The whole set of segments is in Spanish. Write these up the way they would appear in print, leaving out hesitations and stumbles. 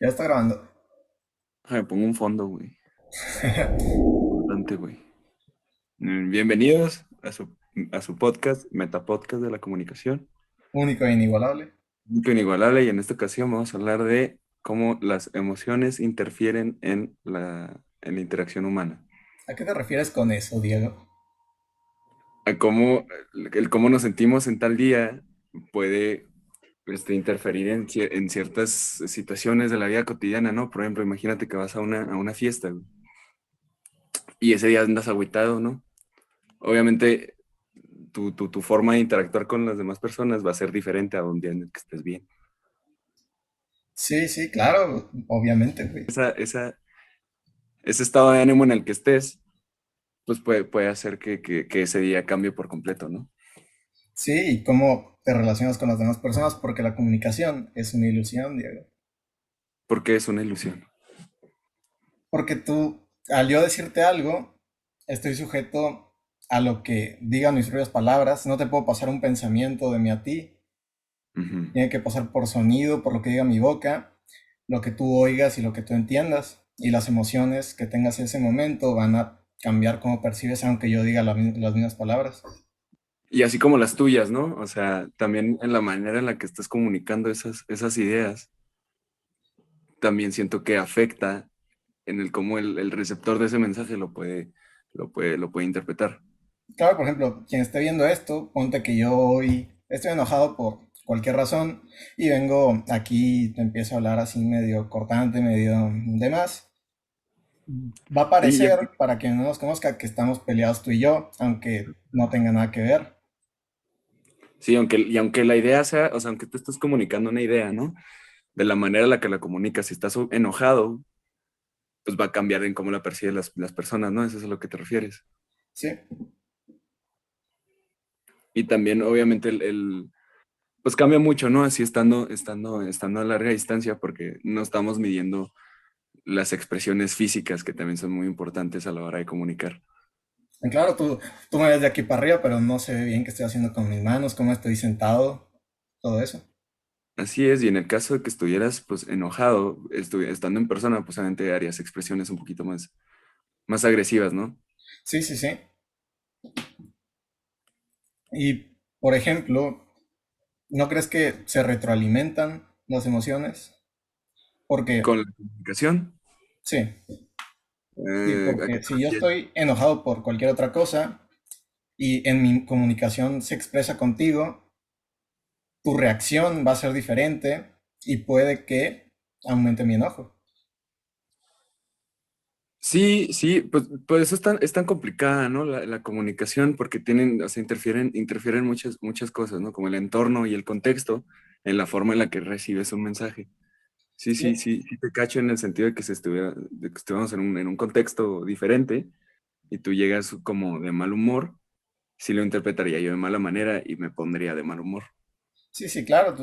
Ya está grabando. Me pongo un fondo, güey. Importante, güey. Bienvenidos a su podcast, Metapodcast de la comunicación. Único e inigualable. Único e inigualable, y en esta ocasión vamos a hablar de cómo las emociones interfieren en la interacción humana. ¿A qué te refieres con eso, Diego? A cómo, el cómo nos sentimos en tal día puede interferir en ciertas situaciones de la vida cotidiana, ¿no? Por ejemplo, imagínate que vas a una fiesta, güey, y ese día andas agüitado, ¿no? Obviamente, tu forma de interactuar con las demás personas va a ser diferente a un día en el que estés bien. Sí, sí, claro, obviamente, güey. Ese estado de ánimo en el que estés, pues puede hacer que ese día cambie por completo, ¿no? Sí, y cómo te relacionas con las demás personas, porque la comunicación es una ilusión, Diego. Porque es una ilusión. Porque tú, al yo decirte algo, estoy sujeto a lo que digan mis propias palabras. No te puedo pasar un pensamiento de mí a ti. Ujú. Tiene que pasar por sonido, por lo que diga mi boca, lo que tú oigas y lo que tú entiendas. Y las emociones que tengas en ese momento van a cambiar cómo percibes, aunque yo diga las mismas palabras. Y así como las tuyas, ¿no? O sea, también en la manera en la que estás comunicando esas ideas, también siento que afecta en el cómo el receptor de ese mensaje lo puede interpretar. Claro, por ejemplo, quien esté viendo esto, ponte que yo hoy estoy enojado por cualquier razón y vengo aquí, te empiezo a hablar así medio cortante, medio demás. Va a Sí, parecer, para quien no nos conozca, que estamos peleados tú y yo, aunque no tenga nada que ver. sí, aunque la idea sea, o sea, aunque tú estés comunicando una idea, ¿no? De la manera en la que la comunicas, si estás enojado, pues va a cambiar en cómo la perciben las personas, ¿no? Eso es a lo que te refieres. Sí, Y también, obviamente, pues cambia mucho, ¿no? Así estando a larga distancia, porque no estamos midiendo las expresiones físicas que también son muy importantes a la hora de comunicar. y claro, tú me ves de aquí para arriba, pero no se ve bien qué estoy haciendo con mis manos, cómo estoy sentado, todo eso. Así es, y en el caso de que estuvieras, pues, enojado, estando en persona, pues, obviamente harías expresiones un poquito más agresivas, ¿no? Sí, sí, sí. Y, por ejemplo, ¿no crees que se retroalimentan las emociones? Con Porque, la comunicación, sí, sí, ¿a qué porque te si yo refieres? estoy enojado por cualquier otra cosa y en mi comunicación se expresa contigo, tu reacción va a ser diferente y puede que aumente mi enojo. Sí, sí, pues eso es tan complicada, ¿no? La comunicación, porque o sea, interfieren muchas cosas, ¿no? Como el entorno y el contexto en la forma en la que recibes un mensaje. Sí, Sí, sí, sí, sí te cacho en el sentido de que estuviéramos en un contexto diferente y tú llegas como de mal humor, sí lo interpretaría yo de mala manera y me pondría de mal humor. sí, sí, claro,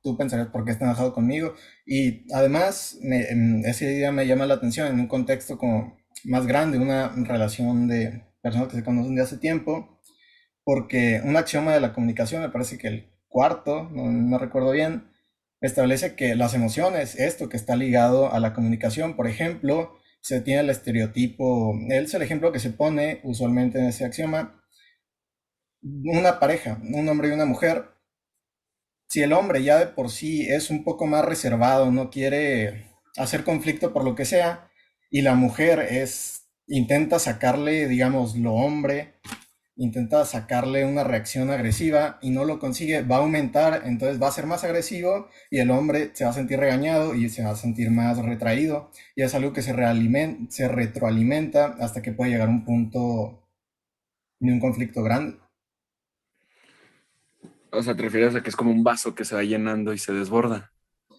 tú pensarías por qué está enojado conmigo. Y además, ese día me llama la atención en un contexto como más grande, una relación de personas que se conocen de hace tiempo, porque un axioma de la comunicación, me parece que el cuarto, no recuerdo bien, establece que las emociones, esto que está ligado a la comunicación, por ejemplo, se tiene el estereotipo, él es el ejemplo que se pone usualmente en ese axioma, una pareja, un hombre y una mujer. Si el hombre ya de por sí es un poco más reservado, no quiere hacer conflicto por lo que sea, y la mujer intenta sacarle, digamos, lo hombre, intenta sacarle una reacción agresiva y no lo consigue, va a aumentar, entonces va a ser más agresivo y el hombre se va a sentir regañado y se va a sentir más retraído. Y es algo que se retroalimenta hasta que puede llegar a un punto de un conflicto grande. O sea, te refieres a que es como un vaso que se va llenando y se desborda.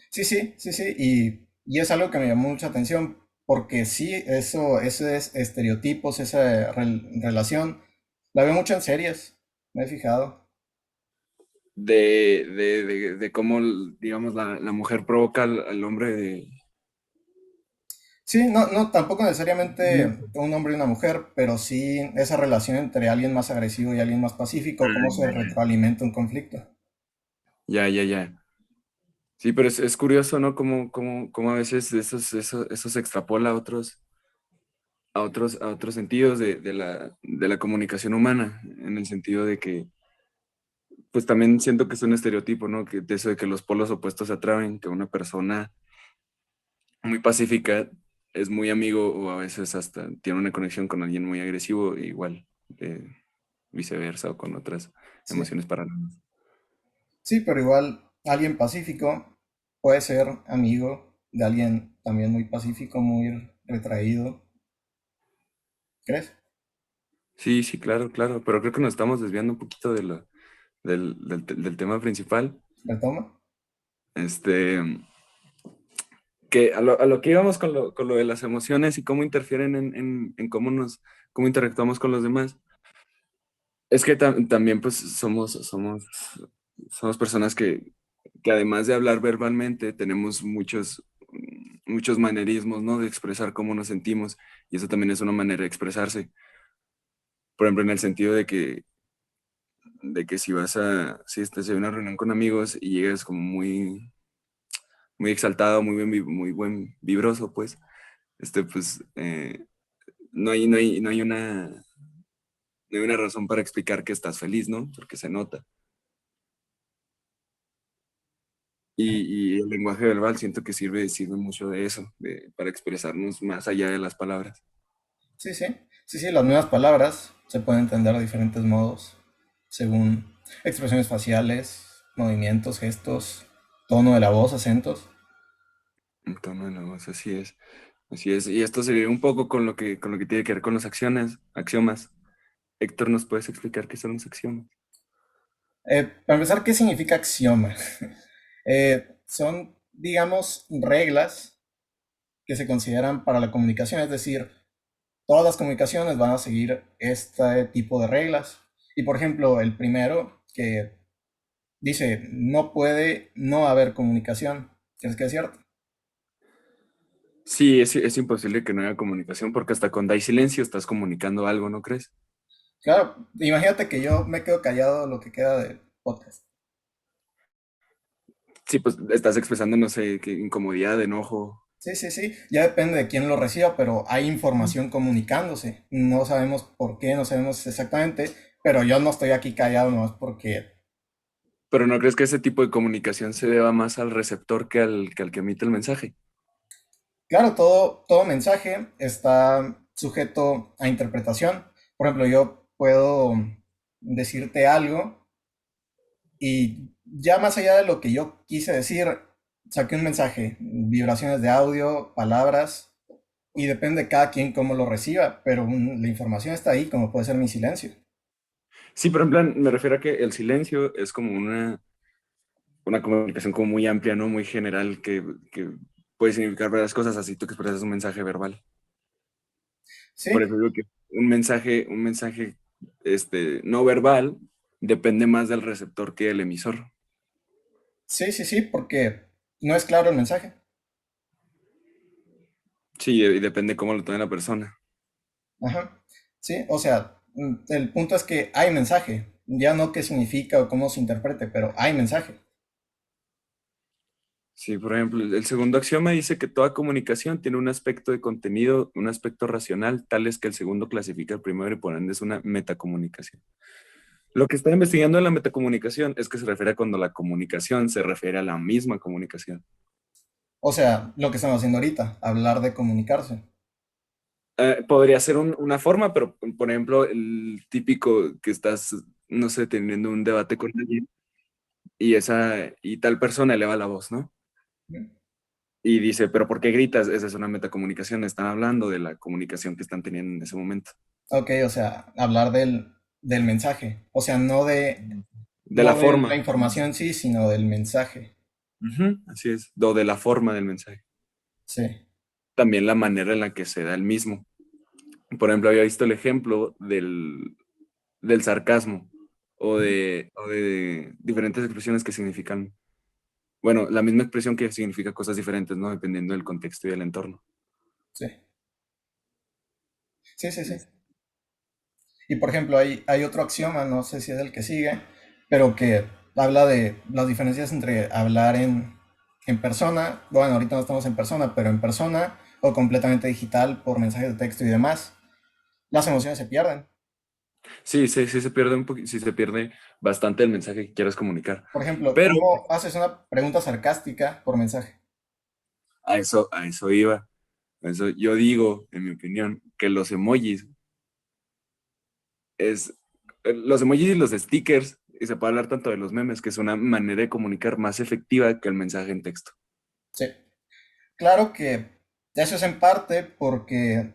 Sí, sí, sí, sí, y es algo que me llamó mucha atención, porque sí, eso es estereotipos, esa relación, la veo mucho en series, me he fijado. De cómo, digamos, la mujer provoca al hombre de... Sí, no, tampoco necesariamente un hombre y una mujer, pero sí esa relación entre alguien más agresivo y alguien más pacífico, Ah, cómo se ya, ya. retroalimenta un conflicto. Ya, ya, ya. Sí, pero es curioso, ¿no? Cómo a veces eso se extrapola a otros sentidos de la comunicación humana, en el sentido de que, pues también siento que es un estereotipo, ¿no? Que de eso de que los polos opuestos se atraen, que una persona muy pacífica es muy amigo o a veces hasta tiene una conexión con alguien muy agresivo, e igual, eh, viceversa o con otras Sí, emociones paralelas. sí, pero igual alguien pacífico puede ser amigo de alguien también muy pacífico, muy retraído, ¿crees? Sí, sí, claro, claro, pero creo que nos estamos desviando un poquito del tema principal. ¿Retoma? Este, que a lo que íbamos con lo de las emociones y cómo interfieren en cómo interactuamos con los demás, es que también pues somos personas que además de hablar verbalmente, tenemos muchos manerismos, ¿no? De expresar cómo nos sentimos, y eso también es una manera de expresarse. Por ejemplo, en el sentido de que si estás en una reunión con amigos y llegas como muy exaltado, muy buen vibroso, pues, pues, no hay una razón para explicar que estás feliz, ¿no? Porque se nota. Y el lenguaje verbal siento que sirve mucho de eso, para expresarnos más allá de las palabras. Sí, sí, sí, sí, las mismas palabras se pueden entender de diferentes modos, según expresiones faciales, movimientos, gestos, tono de la voz, acentos. Un tono de la voz, así es. Así es. Y esto sería un poco con lo que tiene que ver con los axiomas. Héctor, ¿nos puedes explicar qué son los axiomas? Para empezar, ¿qué significa axioma? Son, digamos, reglas que se consideran para la comunicación, es decir, todas las comunicaciones van a seguir este tipo de reglas. Y por ejemplo, el primero que dice, no puede no haber comunicación. ¿Crees que es cierto? Sí, es imposible que no haya comunicación porque hasta cuando hay silencio estás comunicando algo, ¿no crees? Claro, imagínate que yo me quedo callado lo que queda del podcast. Sí, pues estás expresando, no sé, qué incomodidad, enojo. Sí, sí, sí, ya depende de quién lo reciba, pero hay Ujú. información comunicándose. No sabemos por qué, no sabemos exactamente, pero yo no estoy aquí callado nomás porque, Pero ¿no crees que ese tipo de comunicación se deba más al receptor que al que emite el mensaje? claro, todo mensaje está sujeto a interpretación. Por ejemplo, yo puedo decirte algo y ya más allá de lo que yo quise decir, saqué un mensaje, vibraciones de audio, palabras, y depende de cada quien cómo lo reciba, pero la información está ahí, como puede ser mi silencio. Sí, pero en plan, me refiero a que el silencio es como una comunicación como muy amplia, ¿no? Muy general, que puede significar varias cosas, así tú que expresas un mensaje verbal. Por Sí, eso digo que un mensaje no verbal depende más del receptor que del emisor. sí, sí, sí, porque no es claro el mensaje. Sí, y depende cómo lo tome la persona. Ajá. Sí, o sea, el punto es que hay mensaje, ya no qué significa o cómo se interprete, pero hay mensaje. Sí, por ejemplo, el segundo axioma dice que toda comunicación tiene un aspecto de contenido, un aspecto racional, tal es que el segundo clasifica el primero y por ende es una metacomunicación. Lo que está investigando en la metacomunicación es que se refiere a cuando la comunicación se refiere a la misma comunicación. O sea, lo que estamos haciendo ahorita, hablar de comunicarse. Podría ser una forma, pero por ejemplo, el típico que estás, no sé, teniendo un debate con alguien y tal persona eleva la voz, ¿no? Y dice, pero ¿por qué gritas? Esa es una metacomunicación, están hablando de la comunicación que están teniendo en ese momento. Ok, o sea, hablar del mensaje. O sea, De la no de la forma. información en sí, sino del mensaje. Ujú, así es, o de la forma del mensaje. Sí. También la manera en la que se da el mismo. Por ejemplo, había visto el ejemplo del sarcasmo o de diferentes expresiones que significan, bueno, la misma expresión que significa cosas diferentes, ¿no? Dependiendo del contexto y del entorno. Sí, sí, sí, sí. Y por ejemplo, hay otro axioma, no sé si es el que sigue, pero que habla de las diferencias entre hablar en persona, bueno, ahorita no estamos en persona, pero en persona o completamente digital por mensajes de texto y demás, las emociones se pierden. Sí, sí, sí se pierde sí se pierde bastante el mensaje que quieras comunicar. Por ejemplo, Pero ¿cómo haces una pregunta sarcástica por mensaje? a eso iba. A eso yo digo, en mi opinión, que los emojis es los emojis y los stickers, y se puede hablar tanto de los memes, que es una manera de comunicar más efectiva que el mensaje en texto. Sí, claro que eso es en parte porque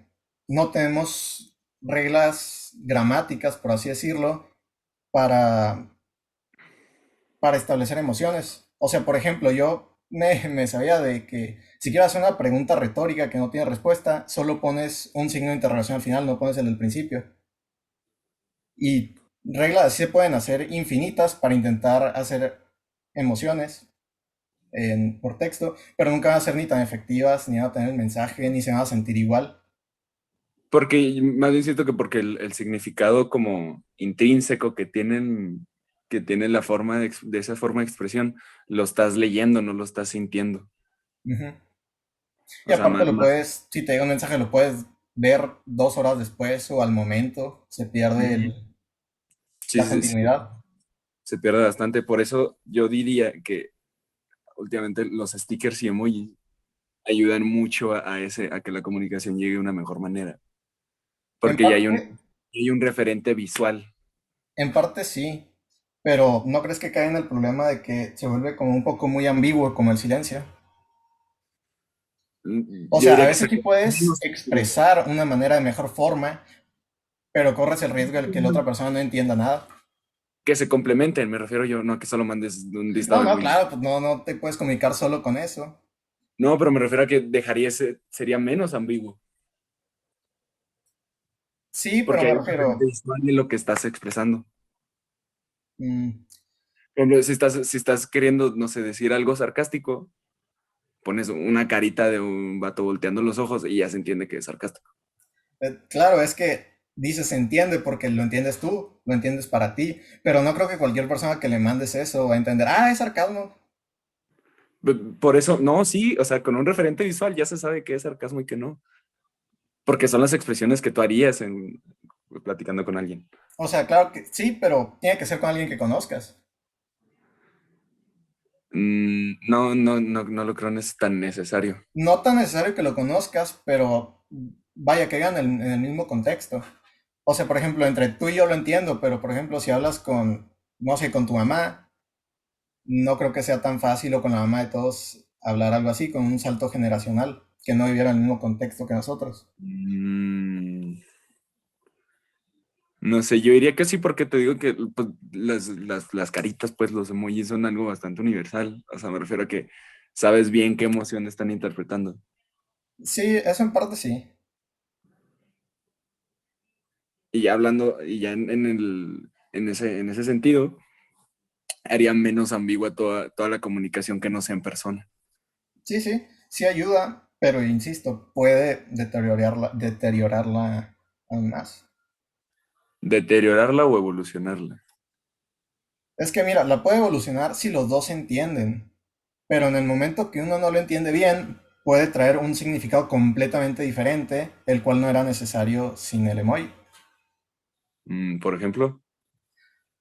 no tenemos reglas gramáticas, por así decirlo, para, para establecer emociones. O sea, por ejemplo, me sabía de que si quieres hacer una pregunta retórica que no tiene respuesta, solo pones un signo de interrogación al final, no pones el del principio. Y reglas así se pueden hacer infinitas para intentar hacer emociones por texto, pero nunca van a ser ni tan efectivas, ni van a tener el mensaje, ni se van a sentir igual. Porque más bien siento que porque el significado como intrínseco que tiene la forma de esa forma de expresión, lo estás leyendo, no lo estás sintiendo. Ujú. Y O sea, aparte más, lo más. puedes, si te llega un mensaje, lo puedes ver 2 horas después o al momento, se pierde Ujú. Sí, la sí, sí, continuidad. se pierde bastante. Por eso yo diría que últimamente los stickers y emojis ayudan mucho a que la comunicación llegue de una mejor manera. En Porque parte, hay un referente visual. en parte sí, pero ¿no crees que cae en el problema de que se vuelve como un poco muy ambiguo como el silencio? O Yo sea, a diría que veces sí puedes menos expresar una manera de mejor forma, pero corres el riesgo de que la otra persona no entienda nada. que se complementen, me refiero yo, no a que solo mandes un listado No, de no, emojis. claro, pues no, no te puedes comunicar solo con eso. No, pero me refiero a que sería menos ambiguo, Sí, pero porque hay me un referente refiero, visual de lo que estás expresando. mm, Por ejemplo, si estás queriendo, no sé, decir algo sarcástico, pones una carita de un vato volteando los ojos y ya se entiende que es sarcástico. claro, es que dices se entiende porque lo entiendes tú, lo entiendes para ti, pero no creo que cualquier persona que le mandes eso va a entender, ah, es sarcasmo. Por eso, no, sí, o sea, con un referente visual ya se sabe qué es sarcasmo y qué no, porque son las expresiones que tú harías platicando con alguien. O sea, claro que sí, pero tiene que ser con alguien que conozcas. No, no, no, no lo creo tan necesario. No tan necesario que lo conozcas, pero vaya que hagan en el mismo contexto. O sea, por ejemplo, entre tú y yo lo entiendo, pero por ejemplo, si hablas con, no sé, con tu mamá, no creo que sea tan fácil o con la mamá de todos hablar algo así, con un salto generacional, que no viviera el mismo contexto que nosotros. Mm, no sé, yo diría que sí, porque te digo que pues, las caritas, pues los emojis son algo bastante universal. O sea, me refiero a que sabes bien qué emoción están interpretando. Sí, eso en parte sí. Y ya hablando, y ya en ese sentido, haría menos ambigua toda la comunicación que no sea en persona. Sí, sí, sí ayuda, pero insisto, puede deteriorarla aún más. Deteriorarla o evolucionarla. Es que mira, la puede evolucionar si los dos se entienden, pero en el momento que uno no lo entiende bien, puede traer un significado completamente diferente, el cual no era necesario sin el emoji. Por ejemplo,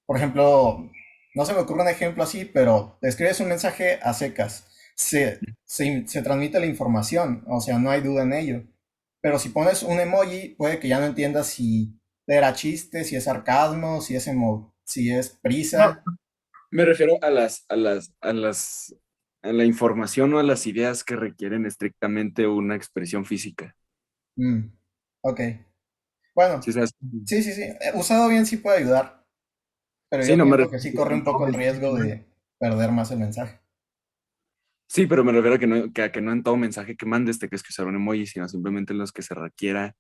Por ejemplo, no se me ocurre un ejemplo así, pero te escribes un mensaje a secas. Se transmite la información, o sea, no hay duda en ello. Pero si pones un emoji, puede que ya no entiendas si era chiste, si es sarcasmo, si es no, prisa. me refiero a la información o a las ideas que requieren estrictamente una expresión física. Mm, ok. Bueno, ¿Sí sabes? sí, sí, sí. Usado bien sí puede ayudar, pero Sí, yo no me pienso que refiero sí a que corre un en todo poco el mensaje que riesgo mandes. de perder más el mensaje. Sí, pero me refiero a que a que no en todo mensaje que mandes tengas que usar un emoji, sino simplemente en los que se requiera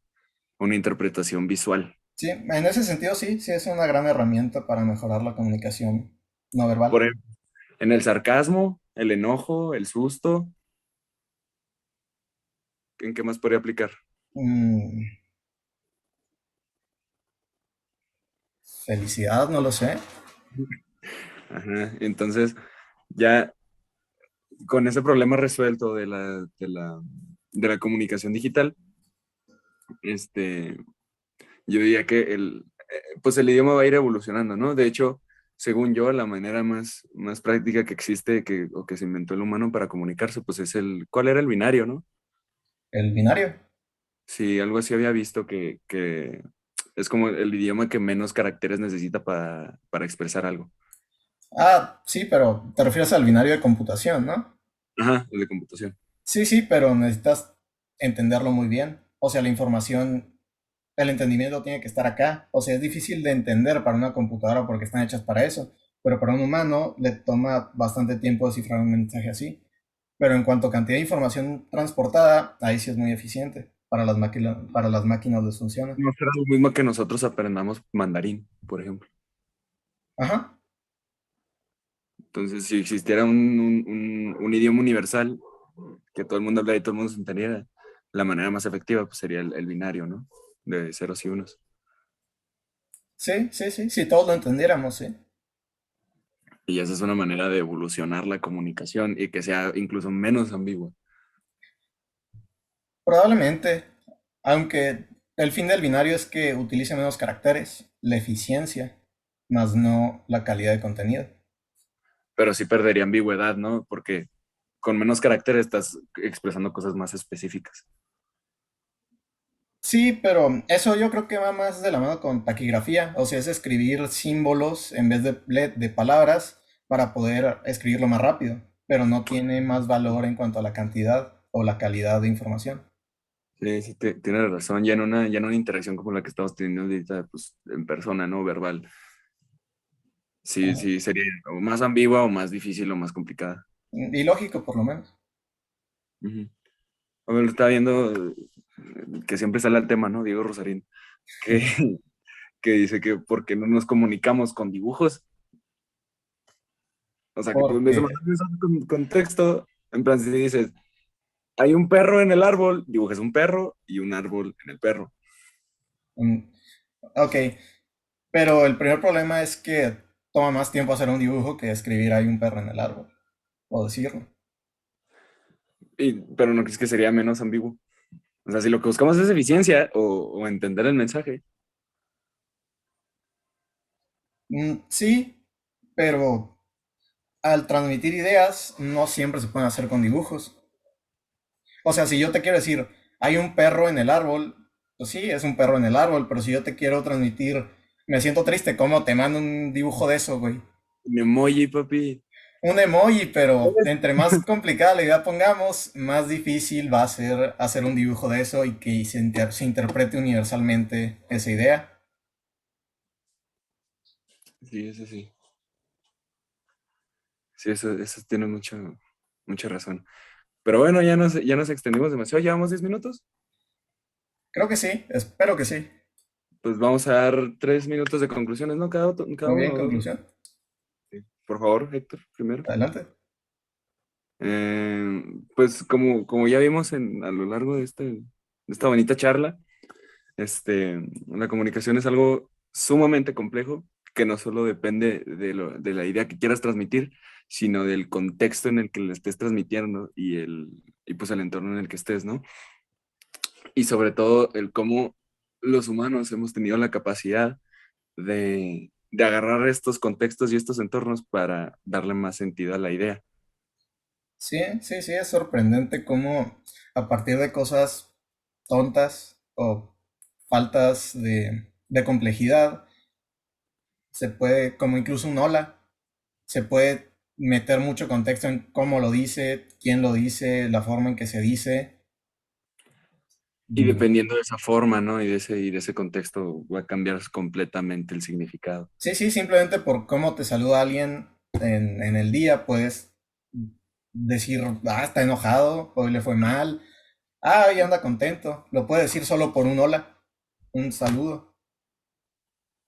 una interpretación visual. Sí, en ese sentido sí, sí es una gran herramienta para mejorar la comunicación no Por verbal. ejemplo, en el sarcasmo, el enojo, el susto, ¿en qué más podría aplicar? Mm, felicidad, no lo sé. Ajá, entonces, ya con ese problema resuelto de la comunicación digital, este, yo diría que pues el idioma va a ir evolucionando, ¿no? De hecho, según yo, la manera más práctica que existe o que se inventó el humano para comunicarse, pues es ¿cuál era el binario, no? El binario. Sí, algo así había visto que es como el idioma que menos caracteres necesita para expresar algo. Ah, sí, pero te refieres al binario de computación, ¿no? Ajá, el de computación. Sí, sí, pero necesitas entenderlo muy bien. O sea, la información, el entendimiento tiene que estar acá. O sea, es difícil de entender para una computadora porque están hechas para eso. Pero para un humano le toma bastante tiempo descifrar un mensaje así. Pero en cuanto a cantidad de información transportada, ahí sí es muy eficiente. Para las máquinas les funciona. No será lo mismo que nosotros aprendamos mandarín, por ejemplo. Ajá. Entonces, si existiera un idioma universal que todo el mundo hablara y todo el mundo se entendiera, la manera más efectiva pues, sería el binario, ¿no? De ceros y unos. Sí, sí, sí. Si todos lo entendiéramos, sí. Y esa es una manera de evolucionar la comunicación y que sea incluso menos ambigua. Probablemente. Aunque el fin del binario es que utilice menos caracteres, la eficiencia, más no la calidad de contenido. Pero sí perdería ambigüedad, ¿no? Porque con menos carácter estás expresando cosas más específicas. Sí, pero eso yo creo que va más de la mano con taquigrafía, o sea, es escribir símbolos en vez de palabras para poder escribirlo más rápido, pero no tiene más valor en cuanto a la cantidad o la calidad de información. Sí, sí, tienes razón. Ya en una interacción como la que estamos teniendo ahorita, pues en persona, ¿no? Verbal. Sí, Ajá. sí, sería o más ambigua o más difícil o más complicada. Y lógico, por lo menos. Ujú. A ver, lo estaba viendo que siempre sale el tema, ¿no? Diego Rosarín, que, que dice que porque no nos comunicamos con dibujos, o sea, que tú en vez de Porque mandar mensajes con texto, en plan, si dices, hay un perro en el árbol, dibujas un perro y un árbol en el perro. mm, ok, pero el primer problema es que toma más tiempo hacer un dibujo que escribir hay un perro en el árbol, o decirlo. Pero no crees que sería menos ambiguo. O sea, si lo que buscamos es eficiencia o entender el mensaje, Sí, pero al transmitir ideas no siempre se pueden hacer con dibujos. O sea, si yo te quiero decir, hay un perro en el árbol, pues sí, es un perro en el árbol, pero si yo te quiero transmitir, me siento triste, ¿cómo te mando un dibujo de eso, güey? un emoji, papi. Un emoji, pero entre más complicada la idea pongamos, más difícil va a ser hacer un dibujo de eso y que se interprete universalmente esa idea. Sí, eso sí. Sí, eso tiene mucha razón. Pero bueno, ya nos extendimos demasiado. ¿Llevamos 10 minutos? Creo que sí, espero que sí. Pues vamos a dar 3 minutos de conclusiones, ¿no? Cada Muy bien, uno, dos. conclusión. Sí. Por favor, Héctor, primero. Adelante. Pues como ya vimos a lo largo de esta bonita charla, la comunicación es algo sumamente complejo que no solo depende de la idea que quieras transmitir, sino del contexto en el que le estés transmitiendo y pues el entorno en el que estés, ¿no? Y sobre todo el cómo los humanos hemos tenido la capacidad de agarrar estos contextos y estos entornos para darle más sentido a la idea. Sí, sí, sí, es sorprendente cómo a partir de cosas tontas o faltas de complejidad, se puede, como incluso un hola, se puede meter mucho contexto en cómo lo dice, quién lo dice, la forma en que se dice. Y Mm, dependiendo de esa forma, ¿no? Y de ese contexto va a cambiar completamente el significado. sí, sí, simplemente por cómo te saluda alguien en el día, puedes decir, ah, está enojado, hoy le fue mal, ah, hoy anda contento. Lo puede decir solo por un hola, un saludo.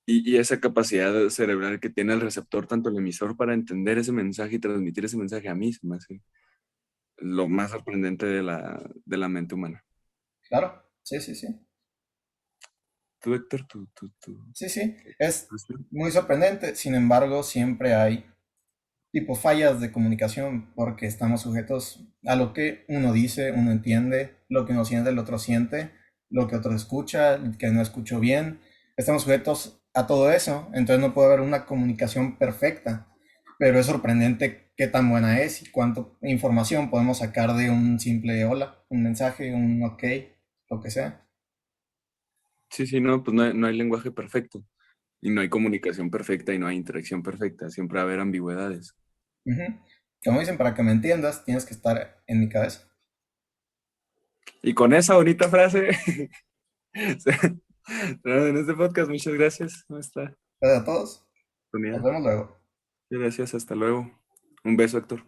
Y esa capacidad cerebral que tiene el receptor, tanto el emisor, para entender ese mensaje y transmitir ese mensaje a mí, se me hace lo más sorprendente de la mente humana. Claro, sí, sí, sí. Tú, Héctor, tú. Sí, sí, es muy sorprendente. Sin embargo, siempre hay tipo fallas de comunicación, porque estamos sujetos a lo que uno dice, uno entiende, lo que uno siente, el otro siente, lo que otro escucha, que no escuchó bien. Estamos sujetos a todo eso, entonces no puede haber una comunicación perfecta, pero es sorprendente qué tan buena es y cuánta información podemos sacar de un simple hola, un mensaje, un ok, lo que sea. Sí, sí, no, pues no hay lenguaje perfecto y no hay comunicación perfecta y no hay interacción perfecta. Siempre va a haber ambigüedades. Ujú. Como dicen, para que me entiendas, tienes que estar en mi cabeza. Y con esa bonita frase, en este podcast, muchas gracias por esta Gracias a todos. Nos oportunidad. vemos luego. Gracias, hasta luego. Un beso, Héctor.